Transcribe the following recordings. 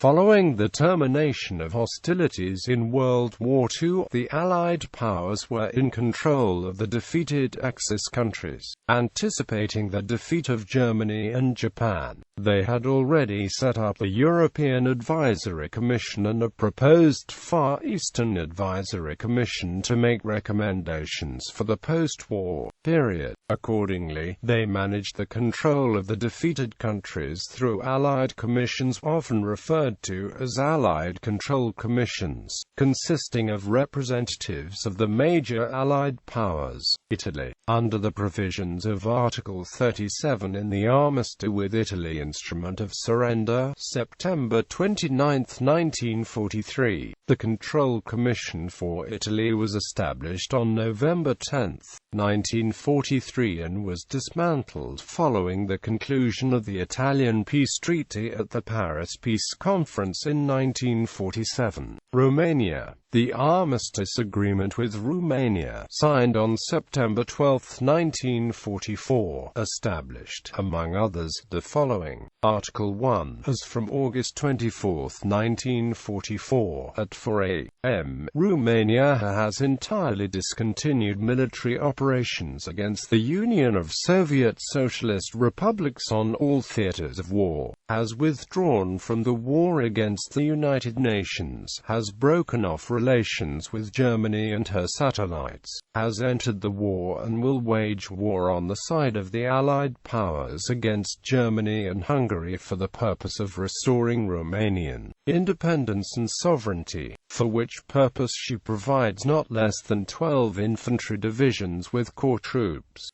Following the termination of hostilities in World War II, the Allied powers were in control of the defeated Axis countries. Anticipating the defeat of Germany and Japan, they had already set up a European Advisory Commission and a proposed Far Eastern Advisory Commission to make recommendations for the post-war period. Accordingly, they managed the control of the defeated countries through Allied commissions, often referred to as Allied Control Commissions, consisting of representatives of the major Allied powers. Italy, under the provisions of Article 37 in the Armistice with Italy Instrument of Surrender, September 29, 1943, the Control Commission for Italy was established on November 10, 1943 and was dismantled following the conclusion of the Italian peace treaty at the Paris Peace Conference in 1947. Romania. The armistice agreement with Romania, signed on September 12, 1944, established, among others, the following. Article 1. As from August 24, 1944, at 4 a.m., Romania has entirely discontinued military operations against the Union of Soviet Socialist Republics on all theaters of war, has withdrawn from the war against the United Nations, has broken off relations with Germany and her satellites, has entered the war and will wage war on the side of the Allied powers against Germany and Hungary for the purpose of restoring Romanian independence and sovereignty, for which purpose she provides not less than 12 infantry divisions with core troops.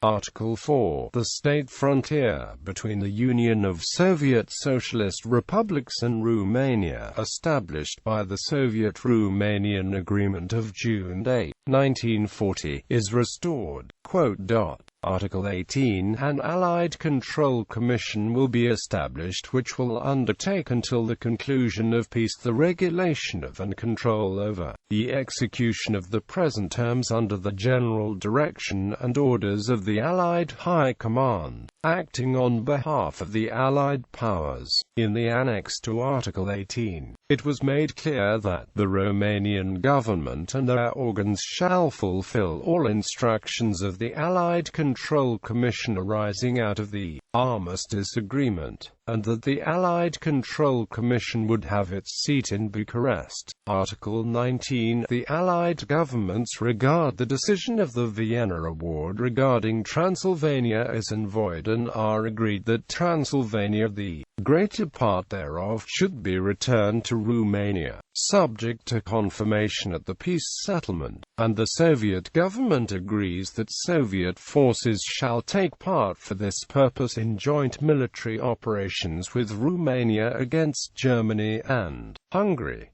Article 4. The state frontier between the Union of Soviet Socialist Republics and Romania, established by the Soviet-Romanian Agreement of June 8, 1940, is restored. Article 18. An Allied Control Commission will be established which will undertake until the conclusion of peace the regulation of and control over the execution of the present terms under the general direction and orders of the Allied High Command, acting on behalf of the Allied powers. In the annex to Article 18, it was made clear that the Romanian government and their organs shall fulfill all instructions of the Allied Control Commission arising out of the Armistice Agreement, and that the Allied Control Commission would have its seat in Bucharest. Article 19. The Allied governments regard the decision of the Vienna Award regarding Transylvania as void and are agreed that Transylvania, the greater part thereof, should be returned to Romania, subject to confirmation at the peace settlement, and the Soviet government agrees that Soviet forces shall take part for this purpose in joint military operations with Romania against Germany and Hungary.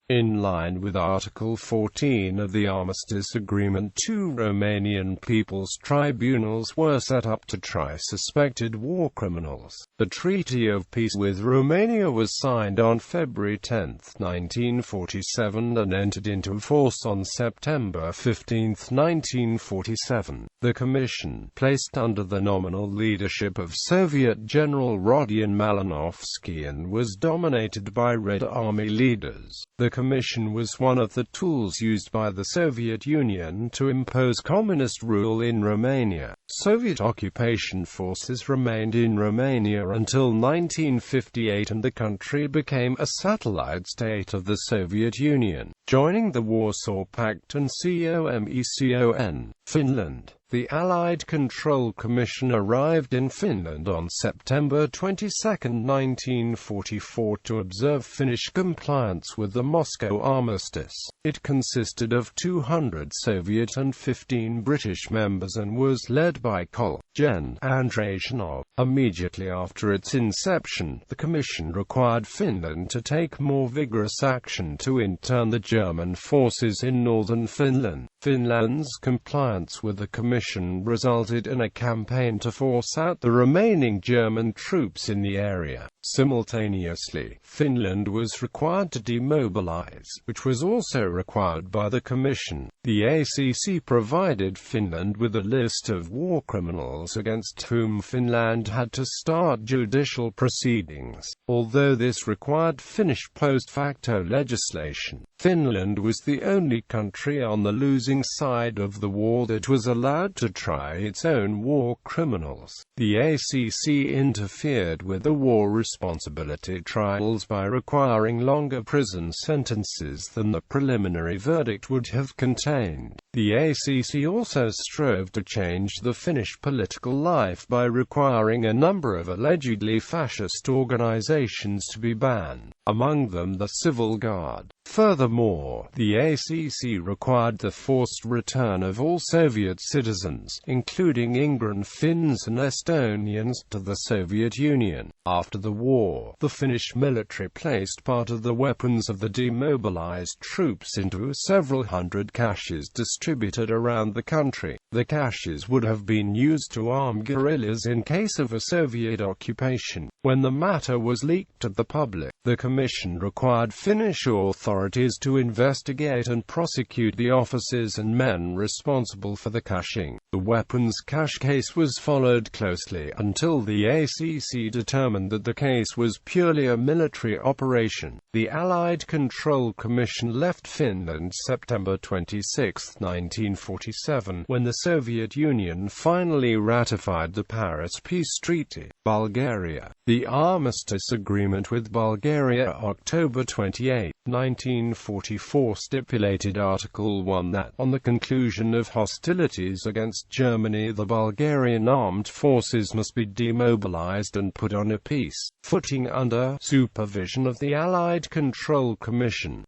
In line with Article 14 of the Armistice Agreement, 2 Romanian people's tribunals were set up to try suspected war criminals. The Treaty of Peace with Romania was signed on February 10, 1947 and entered into force on September 15, 1947. The Commission, placed under the nominal leadership of Soviet General Rodion Malinovsky and was dominated by Red Army leaders. The Commission was one of the tools used by the Soviet Union to impose communist rule in Romania. Soviet occupation forces remained in Romania until 1958 and the country became a satellite state of the Soviet Union, joining the Warsaw Pact and COMECON. Finland. The Allied Control Commission arrived in Finland on September 22, 1944 to observe Finnish compliance with the Moscow Armistice. It consisted of 200 Soviet and 15 British members and was led by Col. Gen. Andreyzhnov. Immediately after its inception, the Commission required Finland to take more vigorous action to intern the German forces in northern Finland. Finland's compliance with the Commission Commission resulted in a campaign to force out the remaining German troops in the area. Simultaneously, Finland was required to demobilize, which was also required by the Commission. The ACC provided Finland with a list of war criminals against whom Finland had to start judicial proceedings. Although this required Finnish post facto legislation, Finland was the only country on the losing side of the war that was allowed to try its own war criminals. The ACC interfered with the war responsibility trials by requiring longer prison sentences than the preliminary verdict would have contained. The ACC also strove to change the Finnish political life by requiring a number of allegedly fascist organizations to be banned, among them the Civil Guard. Furthermore, the ACC required the forced return of all Soviet citizens, including Ingran Finns and Estonians, to the Soviet Union. After the war, the Finnish military placed part of the weapons of the demobilized troops into several hundred caches distributed around the country. The caches would have been used to arm guerrillas in case of a Soviet occupation. When the matter was leaked to the public, the Commission required Finnish authorities to investigate and prosecute the officers and men responsible for the caching. The weapons cache case was followed closely until the ACC determined that the case was purely a military operation. The Allied Control Commission left Finland September 26, 1947, when the Soviet Union finally ratified the Paris Peace Treaty. Bulgaria. The Armistice Agreement with Bulgaria, October 28, 1944, stipulated Article 1 that, on the conclusion of hostilities against Germany, the Bulgarian armed forces must be demobilized and put on a peace footing under supervision of the Allied Control Commission.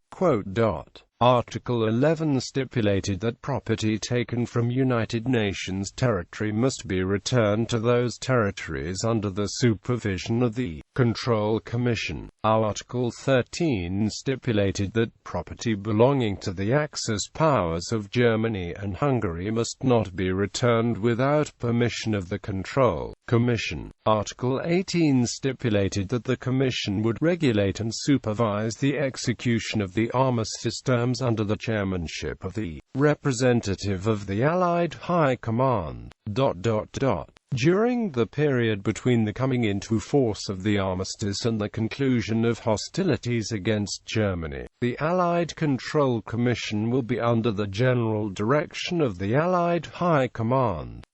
Article 11 stipulated that property taken from United Nations territory must be returned to those territories under the supervision of the Control Commission. Article 13 stipulated that property belonging to the Axis powers of Germany and Hungary must not be returned without permission of the Control Commission. Article 18 stipulated that the Commission would regulate and supervise the execution of the armistice terms under the chairmanship of the representative of the Allied High Command. During the period between the coming into force of the armistice and the conclusion of hostilities against Germany, the Allied Control Commission will be under the general direction of the Allied High Command.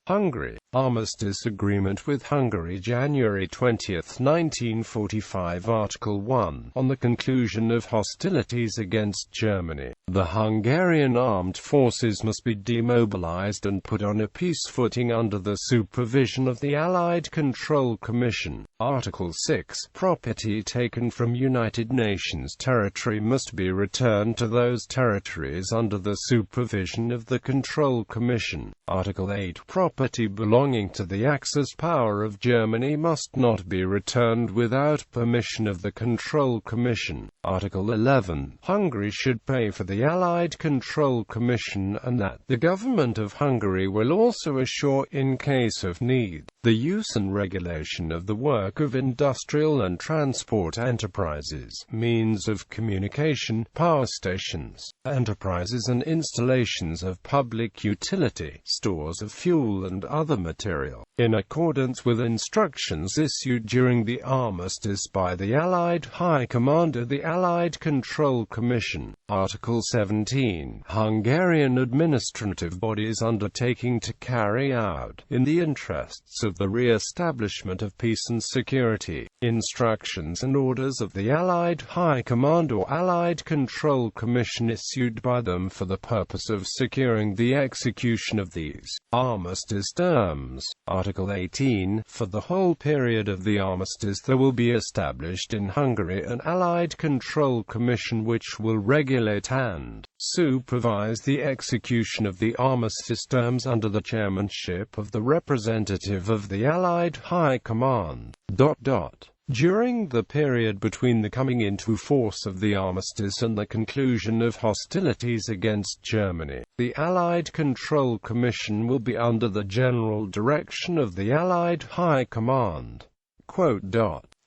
Hungary. Armistice Agreement with Hungary, January 20, 1945. Article 1. On the conclusion of hostilities against Germany, the Hungarian armed forces must be demobilized and put on a peace footing under the supervision of the Allied Control Commission. Article 6. Property taken from United Nations territory must be returned to those territories under the supervision of the Control Commission. Article 8. Property belonging to the Axis power of Germany must not be returned without permission of the Control Commission. Article 11. Hungary should pay for the Allied Control Commission, and that the government of Hungary will also assure, in case of need, the use and regulation of the work of industrial and transport enterprises, means of communication, power stations, enterprises and installations of public utility, stores of fuel and other material, in accordance with instructions issued during the armistice by the Allied High Commander, the Allied Control Commission. Article 17. Hungarian administrative bodies undertaking to carry out, in the interests of the re-establishment of peace and security, instructions and orders of the Allied High Command or Allied Control Commission issued by them for the purpose of securing the execution of these armistice terms. Article 18. For the whole period of the armistice there will be established in Hungary an Allied Control Commission which will regulate and supervise the execution of the armistice terms under the chairmanship of the representative of the Allied High Command. During the period between the coming into force of the armistice and the conclusion of hostilities against Germany, The Allied Control Commission will be under the general direction of the Allied High Command.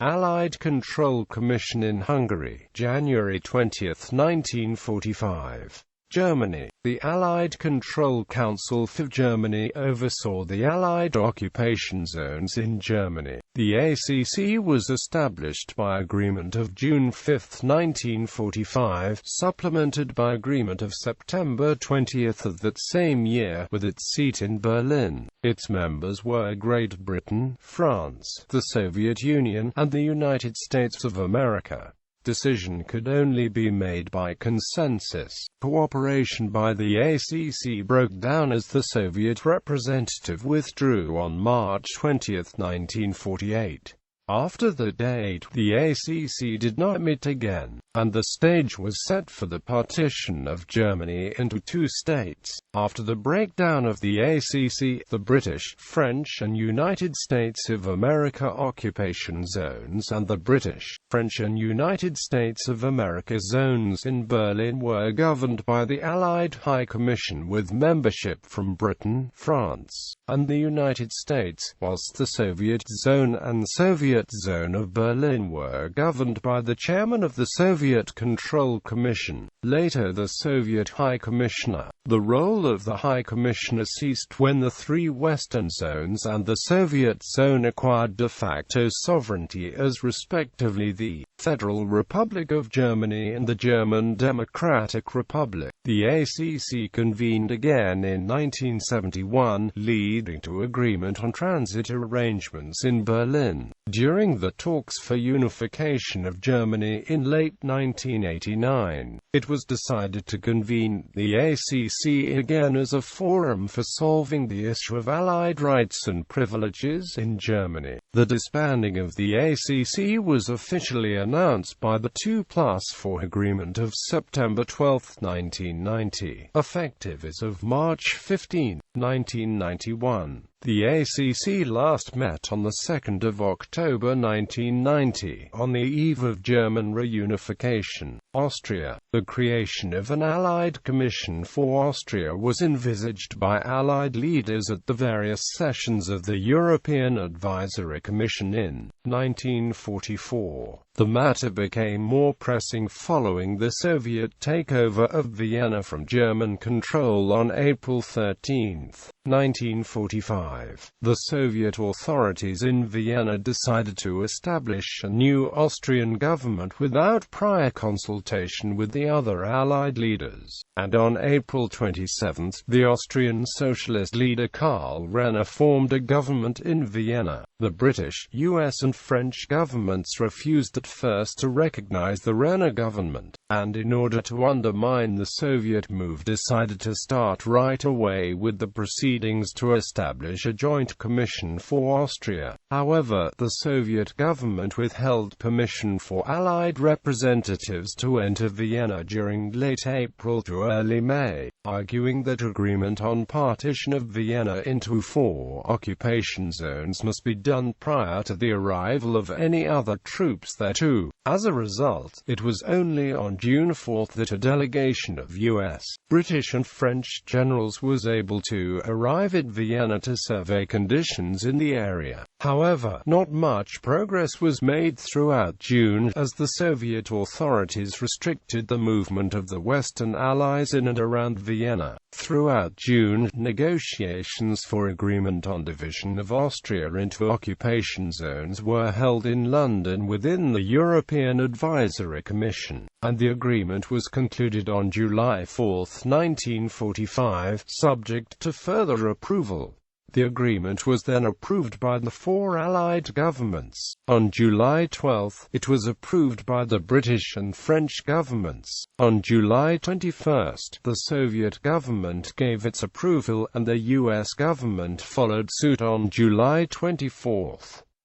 Allied Control Commission in Hungary, January 20, 1945. Germany. The Allied Control Council for Germany oversaw the Allied occupation zones in Germany. The ACC was established by Agreement of June 5, 1945, supplemented by Agreement of September 20 of that same year, with its seat in Berlin. Its members were Great Britain, France, the Soviet Union, and the United States of America. Decision could only be made by consensus. Cooperation by the ACC broke down as the Soviet representative withdrew on March 20, 1948. After that date, the ACC did not meet again, and the stage was set for the partition of Germany into two states. After the breakdown of the ACC, the British, French and United States of America occupation zones and the British, French and United States of America zones in Berlin were governed by the Allied High Commission with membership from Britain, France, and the United States, whilst the Soviet zone and Soviet zone of Berlin were governed by the chairman of the Soviet Control Commission, later the Soviet High Commissioner. The role of the High Commissioner ceased when the three Western zones and the Soviet zone acquired de facto sovereignty as respectively the Federal Republic of Germany and the German Democratic Republic. The ACC convened again in 1971, leading to agreement on transit arrangements in Berlin. During the talks for unification of Germany in late 1989, it was decided to convene the ACC again as a forum for solving the issue of Allied rights and privileges in Germany. The disbanding of the ACC was officially announced by the 2+4 Agreement of September 12, 1990, effective as of March 15, 1991. The ACC last met on the 2nd of October 1990, on the eve of German reunification. Austria. The creation of an Allied Commission for Austria was envisaged by Allied leaders at the various sessions of the European Advisory Commission in 1944. The matter became more pressing following the Soviet takeover of Vienna from German control on April 13, 1945. The Soviet authorities in Vienna decided to establish a new Austrian government without prior consultation with the other Allied leaders, and on April 27, the Austrian socialist leader Karl Renner formed a government in Vienna. The British, US and French governments refused at first to recognize the Renner government, and in order to undermine the Soviet move decided to start right away with the proceedings to establish a joint commission for Austria. However, the Soviet government withheld permission for Allied representatives to enter Vienna during late April to early May, arguing that agreement on partition of Vienna into 4 occupation zones must be done prior to the arrival of any other troops there too. As a result, it was only on June 4 that a delegation of US, British and French generals was able to arrive at Vienna to survey conditions in the area. However, not much progress was made throughout June, as the Soviet authorities restricted the movement of the Western Allies in and around Vienna. Throughout June, negotiations for agreement on division of Austria into occupation zones were held in London within the European Advisory Commission, and the agreement was concluded on July 4, 1945, subject to further approval. The agreement was then approved by the 4 Allied governments. On July 12, it was approved by the British and French governments. On July 21, the Soviet government gave its approval, and the US government followed suit on July 24.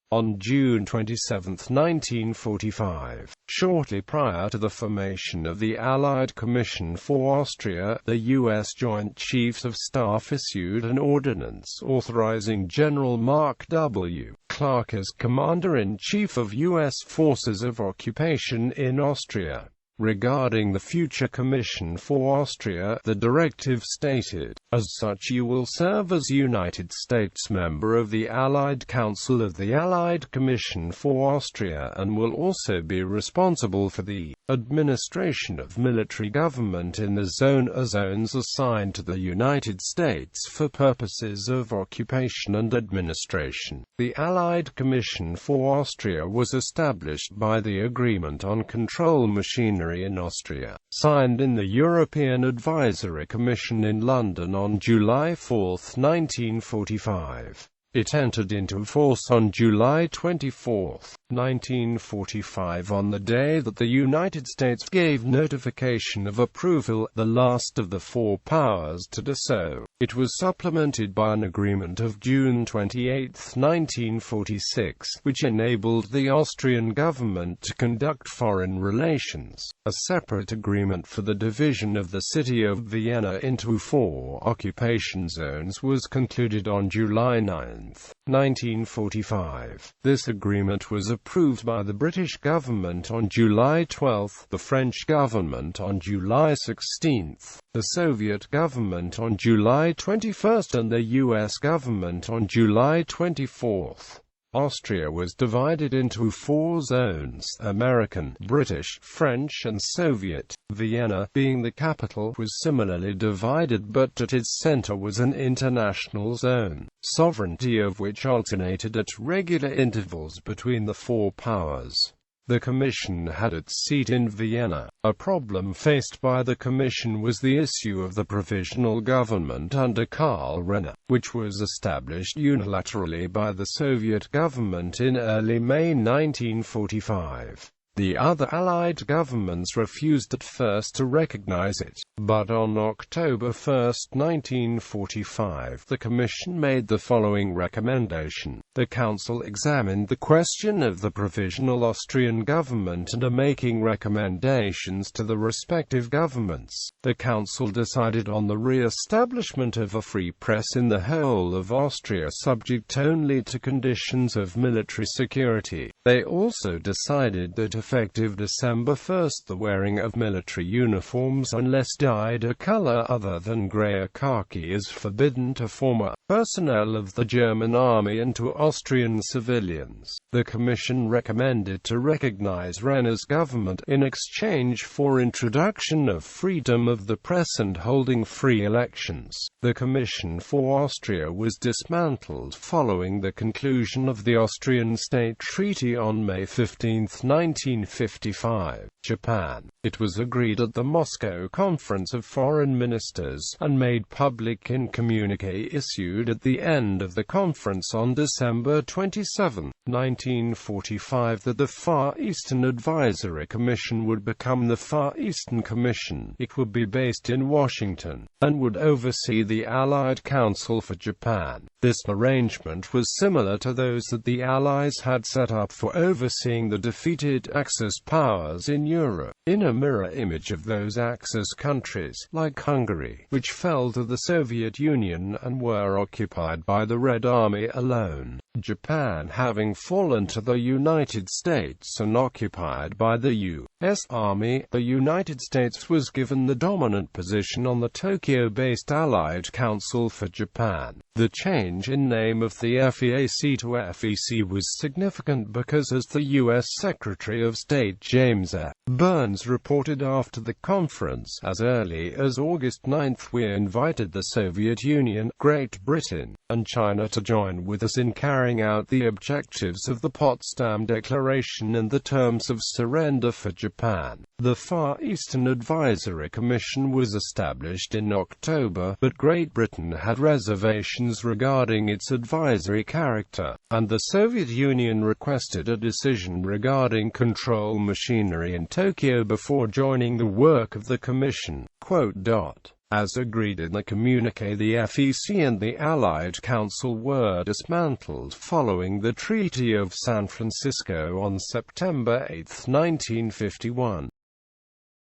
On June 27, 1945, shortly prior to the formation of the Allied Commission for Austria, the U.S. Joint Chiefs of Staff issued an ordinance authorizing General Mark W. Clark as Commander-in-Chief of U.S. Forces of Occupation in Austria. Regarding the future Commission for Austria, the directive stated, "As such you will serve as United States member of the Allied Council of the Allied Commission for Austria and will also be responsible for the administration of military government in the zone or zones assigned to the United States for purposes of occupation and administration." The Allied Commission for Austria was established by the Agreement on Control Machinery in Austria, signed in the European Advisory Commission in London on July 4, 1945. It entered into force on July 24, 1945 on the day that the United States gave notification of approval, the last of the four powers to do so. It was supplemented by an agreement of June 28, 1946, which enabled the Austrian government to conduct foreign relations. A separate agreement for the division of the city of Vienna into 4 occupation zones was concluded on July 9, 1945. This agreement was approved by the British government on July 12, the French government on July 16, the Soviet government on July 21, and the US government on July 24. Austria was divided into 4 zones: American, British, French and Soviet. Vienna, being the capital, was similarly divided, but at its center was an international zone, sovereignty of which alternated at regular intervals between the 4 powers. The Commission had its seat in Vienna. A problem faced by the Commission was the issue of the provisional government under Karl Renner, which was established unilaterally by the Soviet government in early May 1945. The other Allied governments refused at first to recognize it, but on October 1, 1945, the Commission made the following recommendation. The Council examined the question of the provisional Austrian government and are making recommendations to the respective governments. The Council decided on the re-establishment of a free press in the whole of Austria subject only to conditions of military security. They also decided that effective December 1, the wearing of military uniforms unless dyed a color other than grey or khaki is forbidden to former personnel of the German army and to Austrian civilians. The Commission recommended to recognize Renner's government in exchange for introduction of freedom of the press and holding free elections. The Commission for Austria was dismantled following the conclusion of the Austrian State Treaty on May 15, 1955. Japan. It was agreed at the Moscow Conference of Foreign Ministers, and made public in communiqué issued at the end of the conference on December 27, 1945, that the Far Eastern Advisory Commission would become the Far Eastern Commission. It would be based in Washington, and would oversee the Allied Council for Japan. This arrangement was similar to those that the Allies had set up for overseeing the defeated Axis powers in Europe. In a mirror image of those Axis countries, like Hungary, which fell to the Soviet Union and were occupied by the Red Army alone, Japan having fallen to the United States and occupied by the U.S. Army, the United States was given the dominant position on the Tokyo-based Allied Council for Japan. The change in name of the FEAC to FEC was significant because, as the U.S. Secretary of State James F. Burns reported after the conference, as early as August 9, we invited the Soviet Union, Great Britain, and China to join with us in carrying out the objectives of the Potsdam Declaration and the terms of surrender for Japan. The Far Eastern Advisory Commission was established in October, but Great Britain had reservations regarding its advisory character, and the Soviet Union requested a decision regarding control machinery in Tokyo before joining the work of the Commission. As agreed in the communiqué, the FEC and the Allied Council were dismantled following the Treaty of San Francisco on September 8, 1951.